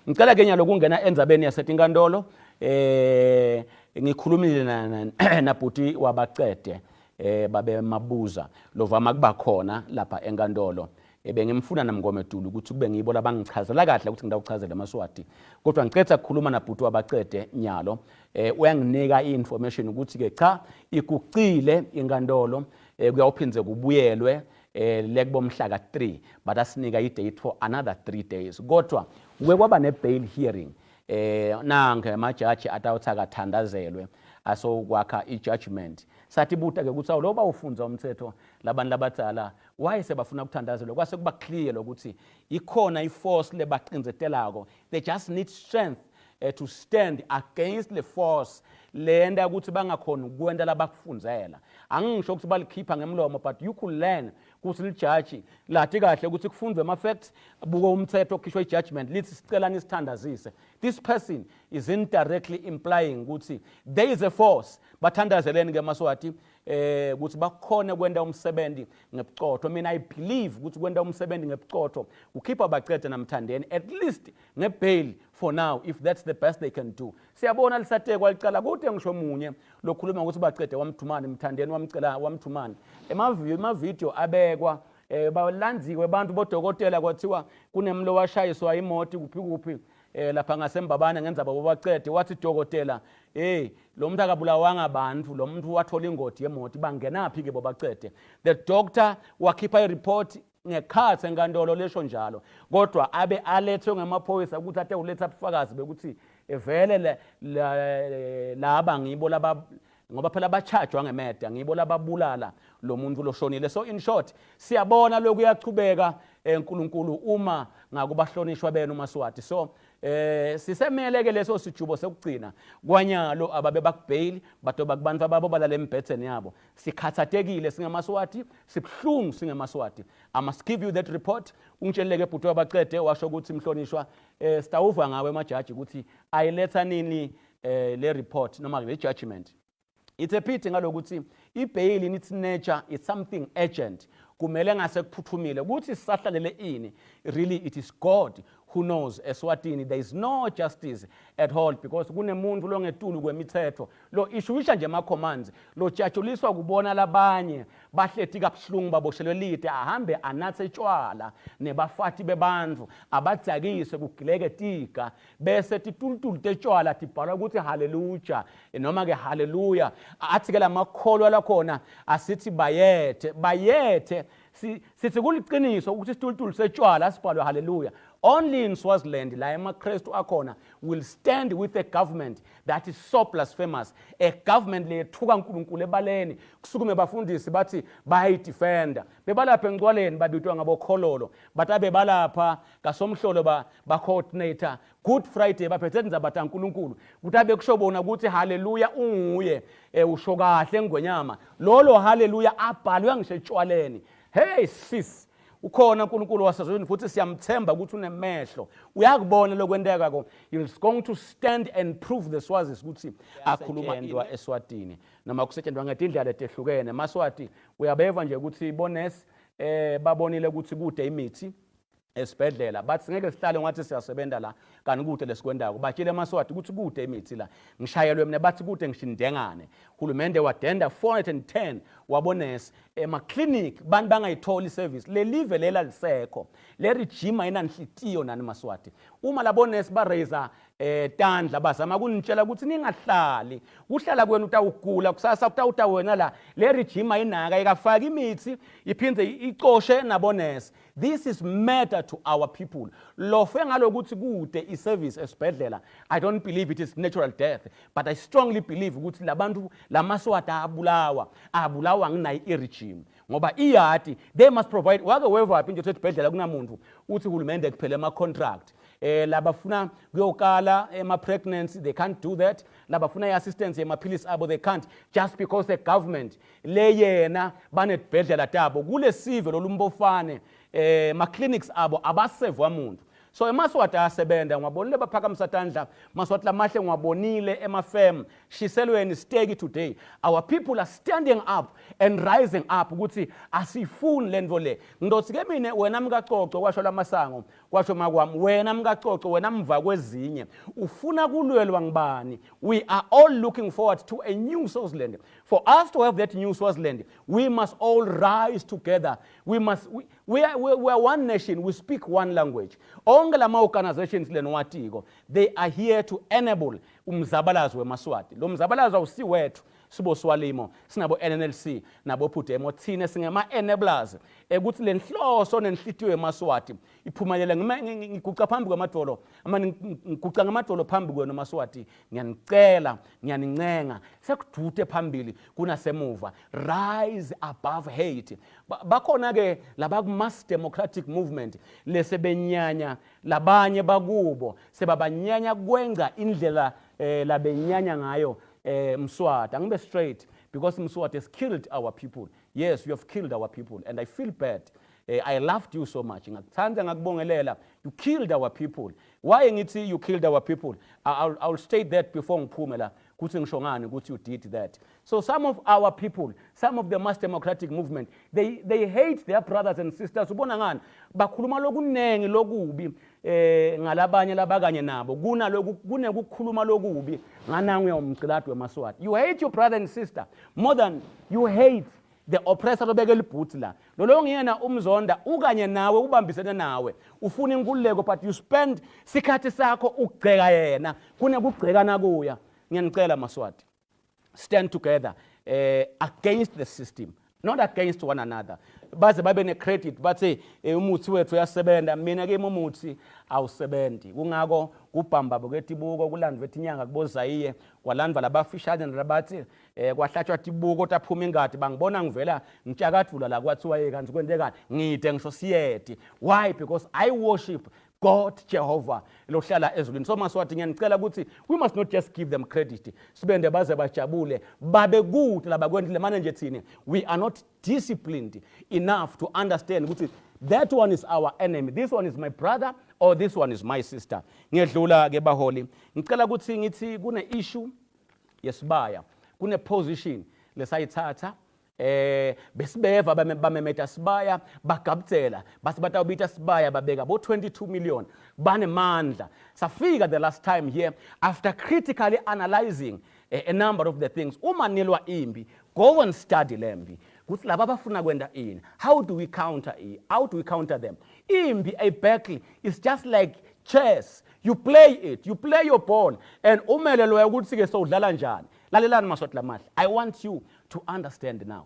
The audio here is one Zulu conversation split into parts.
ngicela ke nyalo kungena endzabeni yaseTinkantolo ngikhulumile na bhuti wabacede babe mabuza lovama kuba khona lapha enkantolo bengimfuna namngomedulu ukuthi kube ngibo labangichazela kahle ukuthi ngidawuchazela amaswati kodwa ngicetha ukukhuluma na bhuti wabacede nyalo uyanginika information ukuthi ke cha ikucile inkantolo kuyawuphindze kubuyelwe lekubomhla ka3 but asinika i-date for another 3 days kodwa kwaba ne-bail hearing nange amajaji atawuthi kathandazelwe asokwakha i-judgment sathi buta ke ukuthi awuloba ufunza umthetho labantu labadala why sebafuna ukuthandazelwa kwase kuba clear ukuthi ikhona i-force lebaqinzetelako they just need strength to stand against the force lenda ukuthi bangakhona ukwenda labakufunzela angisho ukuthi balikhipha ngemlomo but you could learn ukuthi lijaji lathi kahle ukuthi kufunzwe ama facts buko umthetho khishwe i-judgment lithi sicelani sithandazise this person is indirectly implying ukuthi there is a force bathandazeleni ngemaswati ukuthi bakhona kwenda umsebenzi ngebucotho mina I believe ukuthi kwenda umsebenzi ngebucotho ukhipha abacede namthandeni at least ngebail for now if that's the best they can do siyabona lisatekwa licala kude ngisho munye lokhuluma ukuthi bacede wamthumani mthandeni wamcela wamthumani emavideo abekwa balandziwe abantu bodokotela kwathiwa kunemlo washayiswa imoto kuphi lapha ngasembabana ngenza babo bacede wathi dokotela lo muntu akabulawanga abantu lo muntu wathola ingoti yemoto bangenaphi ke bobacede the doctor wakhipha i-report ngekhathi enkantolo lesho njalo kodwa abe alethwe ngemaphoyisa ukuthi ate uletha ubufakazi bekuthi vele laba ngibo laba ngoba phela bachajwa ngemeda ngibo lababulala lo muntu loshonile so in short siyabona lokhu kuyachubeka enkulunkulu uma ngakubahlonishwa benu maswati so sisemele ke leso sijubo sekugcina kwanyalo ababe bakubail badoba kubantu ababo balale embhetheni yabo sikhathatekile singemaswati sibhlungu singemaswati I must give you that report ungitsheleke bhuti wabacede washo ukuthi mhlonishwa sitawuva ngawe emajaji ukuthi ayiletha nini le report noma le judgment it's a pity ngalokuthi i-bail in its nature is something urgent kumele ngase kuphuthumile ukuthi sisahlalele ini really it is God who knows eSwatini there is no justice at all because kunemuntu longetulu kwemithetho lo ishuwisha nje ama commands lo jajuliswa kubona labanye bahleti kabuhlungu baboshelwe lite ahambe anathe tshwala nebafati bebantu abadzakise kugileke tika bese titulutulu tetshwala tibhala ukuthi haleluya noma ke haleluya athi ke lamakholwa lakhona asithi bayethe sithi kuliqiniso ukuthi isitulutulu setshwala sibhalwe haleluya only in Swaziland la emaKristu akhona will stand with a government that is so blasphemous a government lethuka uNkulunkulu ebaleni kusukume bafundisi bathi bayidefender bebalapha engcwaleni babitwa ngabokhololo batabe balapha kasomhlolo ba coordinator Good Friday baphethe ndzabata uNkulunkulu kutabe kushobona ukuthi haleluya unguye usho kahle ngwenyama lolo haleluya abhalwe ngisho etshwaleni hey sis ukhona uNkulunkulu wasezweni futhi siyamthemba ukuthi unemehlo uyakubona lokwenteka ko he is going to stand and prove the Swazis ukuthi akhuluma indwa eSwatini noma kusetshenzwa ngetindlela etehlukene maswati uyabeva nje ukuthi bonesi babonile ukuthi kude imithi esibhedlela bathi ngeke sihlale ngathi siyasebenza la kanti kude lesikwendako batshele maswati ukuthi kude imithi la ngishayelwe mina bathi kude ngishindengane uhulumende wadenda 410 wabonesi ema-clinic bantu bangayitholi service le live lela lisekho le regime ayinanhlitiyo nani maswati uma labonesi baraiser tandla bazama kunitshela ukuthi ningahlali kuhlala kwenu utawugula kusasa utawuta wena la le regime ayinaka ikafaka imithi iphindze icoshe nabonesi this is matter to our people lo fe ngalokuthi kude iservice esibhedlela I don't believe it is natural death but I strongly believe ukuthi labantu lamaswati abulawa nginayi regime ngoba iyati they must provide wake weva nje esibhedlela kunamuntu uthi uhulumende kuphela ama contract labafuna kuyokala ema pregnancy they can't do that labafuna iassistance emaphilisi abo they can't just because the government le yena banezibhedlela tabo kule sive lolumbofane ma clinics abo abasevwa umuntu So emaswati ayasebenda ngwabonile baphakamisa tandla maswati lamahle ngwabonile emafem shiselweni stegi today. Our people are standing up and rising up ukuthi asifuni lento le. Ndothi ke mina wena mkacoco kwasho lamasango kwasho makwami wena mkacoco wena mva kwezinye ufuna kulwelwa ngibani. We are all looking forward to a new Swaziland. For us to have that new Swaziland, we must all rise together. We are one nation, we speak one language. Onke lama organizations lenwatiko, they are here to enable umzabalazo wemaswati. Lo mzabalazo awusiwethu sibo swalimo sinabo NNLC nabo Phutemo thina singema enablers ukuthi lenhloso nenhlitiyo yemaswati iphumelela ngiguca phambi kwamadolo ngiguca ngamadolo phambi kwenu maswati ngiyanicela ngiyanincenga sekudute phambili kunasemuva. Rise above hate. Bakhona ke laba mass democratic movement lesebenyanya labanye bakubo sebabanyanya kwenza indlela labenyanya ngayo Mswati. Angibe straight because Mswati has killed our people. Yes, you have killed our people and I feel bad. I loved you so much. You killed our people. Why ngithi you killed our people? I'll state that before ngiphumela kuthi ngishongani ukuthi you did that. So some of our people, some of the mass democratic movement, they hate their brothers and sisters. Ubona ngani bakhuluma lokunengi lokubi ngalabanye labakanye nabo kunekukhuluma lokubi nganangu yomgcilati wemaswati. You hate your brother and sister more than you hate the oppressor obeke libhuti la. Lolo ngiyena umzonda ukanye nawe ubambisene nawe ufuna inkululeko but you spend sikhathi sakho ukugceka yena kunekugcekana kuya. Ngiyanicela maswati, stand together against the system, not against one another. Baze babe ne credit bathi umuthi wethu uyasebenda mina ke umuthi awusebenzi. Kungako kubhamba boketibuko kulandwe inyanga kubozayiye kwalandwa labafishane labathi kwahlatshwa tibuko taphuma ingadi bangibona ngivela ngitshakathula la kwathiwa yekanzi kwendekani ngide ngisho siyeti. Why? Because I worship God Jehovah lohlala ezulwini. So maswati ngiyanicela ukuthi we must not just give them credit sibende baze bajabule babe kude labakwendile manje nje thina we are not disciplined enough to understand ukuthi that one is our enemy, this one is my brother or this one is my sister. Ngiyedlula ke baholi ngicela ukuthi ngithi kune issue yesibaya kune position lesayithatha besibeva bamemeta Sibaya bagabutela bathi batawubita Sibaya babeka bo 22 million banemandla. Safika the last time here after critically analyzing a number of the things. Uma nilwa imbi, go and study lembi kuthi laba bafuna kwenda ini, how do we counter them. Imbi a battle is just like chess. You play it, you play your ball and umele lo ukuthi ke sowudlala njani. Lalelani maswati lamahle, I want you to understand now.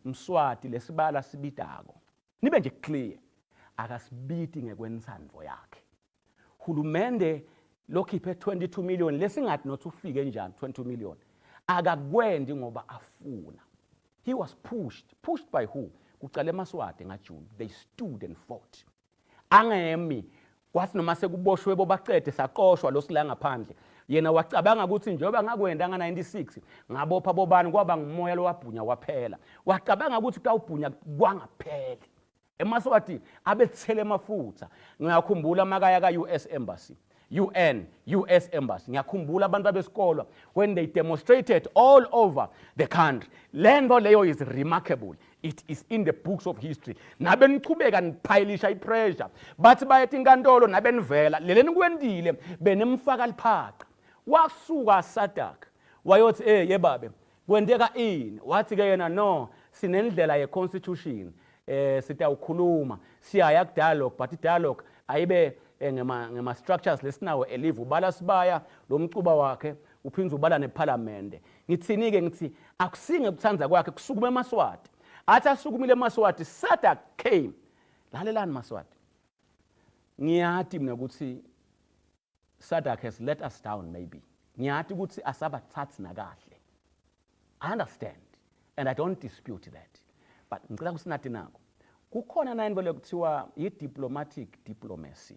Mswati lesibala sibitako nibe nje clear akasibiti ngekwensandvo yakhe. Hulumende lokhiphe 22 million lesingathi not ufike njani 22 million akakwendi ngoba afuna. He was pushed by who? Kucala emaswati ngaJune they stood and fought. Angemi kwathi noma sekuboshwe bobaqede saqoshwa losilanga ngaphandle yena wacabanga ukuthi njengoba ngakwenda nga96 ngabopha bobani kwaba ngumoya lowabhunya waphela. Wacabanga ukuthi kawubhunya kwangaphela emaswati abethele amafutha. Ngiyakhumbula makaya ka US Embassy, US Embassy. Ngiyakhumbula abantu besikolo when they demonstrated all over the country. Lento leyo is remarkable. It is in the books of history. Nabe nichubeka niphayilisha ipressure bathi bayethi inkantolo nabe nivela leleni kwendile benemfaka liphaqa. Wasuka Sadak wayothi yebabe kwendeka ini, wathi ke yena no sinendlela ye constitution sitawukhuluma siyaya ku dialogue but dialogue ayibe ngema structures lesinawo elive ubala Sibaya lo mcuba wakhe uphinza ubala neparlamente. Ngithini ke ngithi akusinge kuthanza kwakhe kusukuma emaswati athi asukumile emaswati Sadak came. Lalelani maswati, ngiyathi mina ukuthi Sadak has let us down maybe. Ngiyathi ukuthi asabathathi nakahle. I understand and I don't dispute that. But ngicela kusinathi nako kukhona nayinto lekuthiwa yi-diplomatic diplomacy.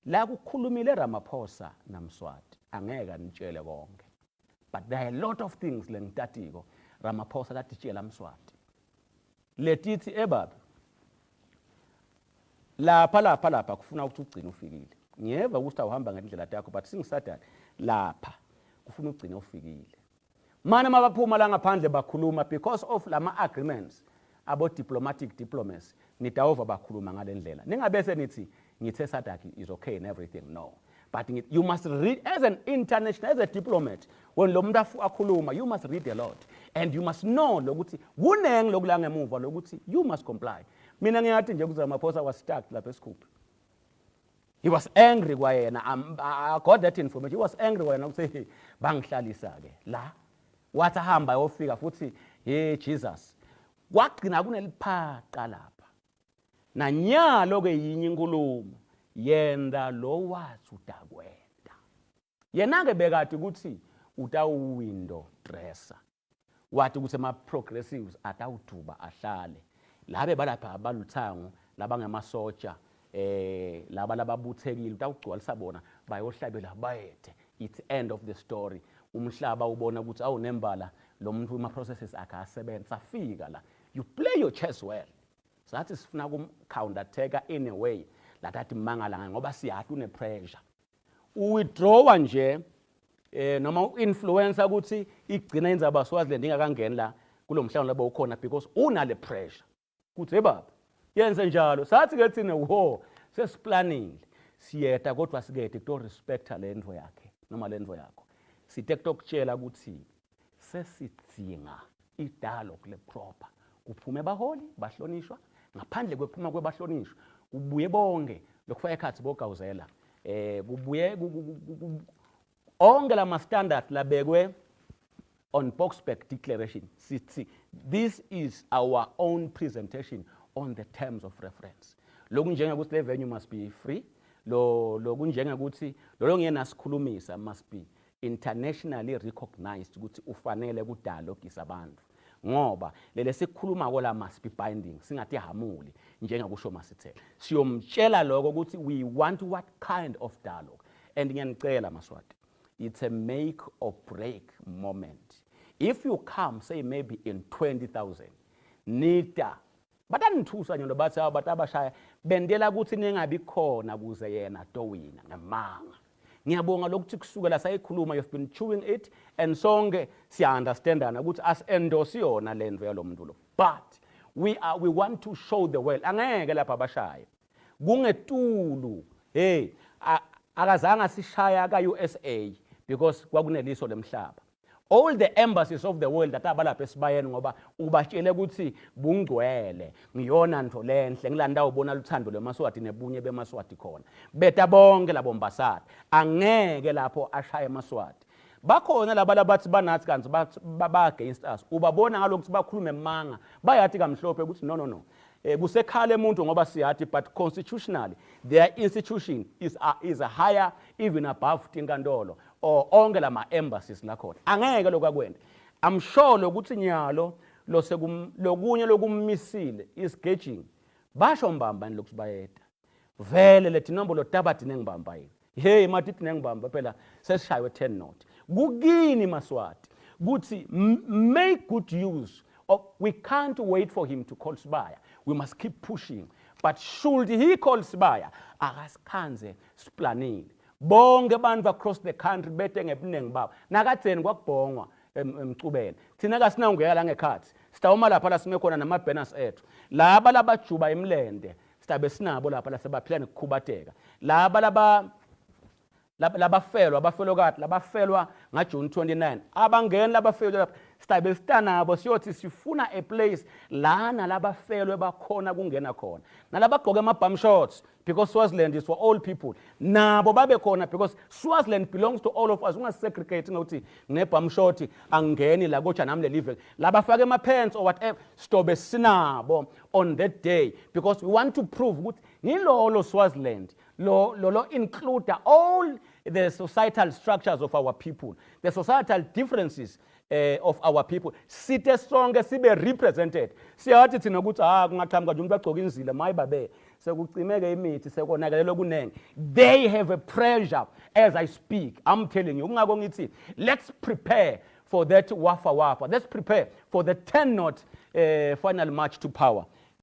La kukhulumile Ramaphosa naMswati angeke nitshele konke. But there are a lot of things lengitatiko Ramaphosa latitshela Mswati. Letithi ebabe lapha kufuna ukuthi ugcine ufikile. Ngiyeva ukuthi awuhamba ngendlela yakho but singisadala lapha kufuna ugcine ufikile. Mana mabaphuma la ngaphandle bakhuluma because of lama agreements abo diplomacy nitawova bakhuluma ngalendlela. Ningabese nithi ngithe Sadak is okay and everything. No. But you must read as an international, as a diplomat, when lo muntu akhuluma, you must read a lot. And you must know lokuthi kuneng lokula ngemuva lokuthi you must comply. Mina ngiyathi nje ukuthi Ramaphosa was stuck lapha eScoop. He was angry kwayena. I got that information. He was angry kwayena ukuthi bangihlalisa ke la. Wathi ahamba ayofika futhi hey Jesus. Wagcina kuneliphaqa lapha. Nanyalo ke yinye inkulumo yenda lo wathi utakwenda. Yena ke bekade ukuthi utawuwindow dresser. Wathi ukuthi ama progressives atawuduba ahlale. Labe balapha abaluthango labangemasotsha laba lababuthekile utawugcwalisa bona bayohlabela bayethe. It's end of the story. Umhlaba ubona ukuthi awunembala lo muntu uma processes akasebenza afika la. You play your chess well. So that is sifuna kum counter attacker in a way latathi mangala ngoba siyathi une pressure. Withdraw nje noma influencer ukuthi igcina inzaba Swaziland ingakangeni la kulomhlangano labo ukhona because unale pressure. Kuthi ebaba yenze njalo sathi ke thina wo sesiplanning siyeta kodwa sikete to respect lendvo yakhe noma lendvo yakho. Sithe ukutshela ukuthi sesidzinga idialogue le proper. Kuphume baholi bahlonishwa ngaphandle kwephuma kwebahlonishwa kubuye bonke lokufaka ekhathi bogawuzela kubuye onke lama standard labekwe on Boxback declaration sithi this is our own presentation on the terms of reference. Lokhu njengokuthi le venue must be free, lokhu njengokuthi lo ngiyena sikhulumisa must be internationally recognized ukuthi ufanele ku dialogue isabantu. Ngoba lele sikhuluma kola must be binding singathi hamuli njengakusho masithela siyomtshela lokho ukuthi we want what kind of dialogue and ngiyanicela Maswati it's a make or break moment. If you come say maybe in 20,000 nita batanithusa nyondo bathi abashaya bendela ukuthi ningabi khona kuze yena towina ngamanga. Ngiyabonga lokuthi kusukela sayikhuluma you've been chewing it and sonke siya understandana ukuthi as endorse yona lendvo yalomuntu lo but we want to show the world angeke lapha abashaya kungetulu hey akazange sishaya ka USA because kwakuneliso lemhlaba. All the embassies of the world that abalapha esibayeni ngoba ubatshele ukuthi bungcwele ngiyona ntho lenhle ngilanda ubona luthando lemaswati nebunye bemaswati khona beta bonke labo mbasati angeke lapho ashaya emaswati bakhona labathi banathi kanti ba against us ubabona ngalokuthi bakhulume emanga bayathi kamhlophe ukuthi no kusekhale umuntu ngoba siyathi but constitutionally their institution is a higher even above tinkantolo or onke lama embassies la khona angeke lokwakwenda. I'm sure lokuthi nyalo lokunye lokummisile is gauging basho mbambani lokuthi bayeta vele lethi nombolo tabathi nengibamba yini hey matithi nengibamba phela sesishaywe 10 not kukini Maswati kuthi make good use of we can't wait for him to call Isibaya. We must keep pushing. But should he call Isibaya, akasikhanze siplanning. Bonke abantu across the country bete ngebuningi babo. Nakatheni kwakubhongwa emcubeni. Thina kasinawungeka la ngekhathi. Sitawuma lapha la sime khona nama banners ethu. Laba labajuba emlende, sitabe sinabo lapha la sebaphila nekukhubateka. Labafelwa nga June 29 abangeni labafelwa lapha sitabe sitanabo siyothi sifuna a place lana labafelwe bakhona kungena khona nalabagqoke ama bum shorts because Swaziland is for all people nabo babe khona because Swaziland belongs to all of us. Ungasegregating ukuthi ne bum short angeni la kocha namle live labafake ama pants or whatever stobe sinabo on that day because we want to prove ukuthi ngilolo Swaziland lo include all the societal structures of our people, the societal differences of our people. Sithe sonke sibe represented. Siyathi thina ukuthi kungaqhamuka nje umuntu agcoka inzila mayibabe sekucimeke imithi sekonakelelo kunenge. They have a pressure as I speak. I'm telling you kungako ngithi let's prepare for that wafa. Let's prepare for the 10 not final march to power.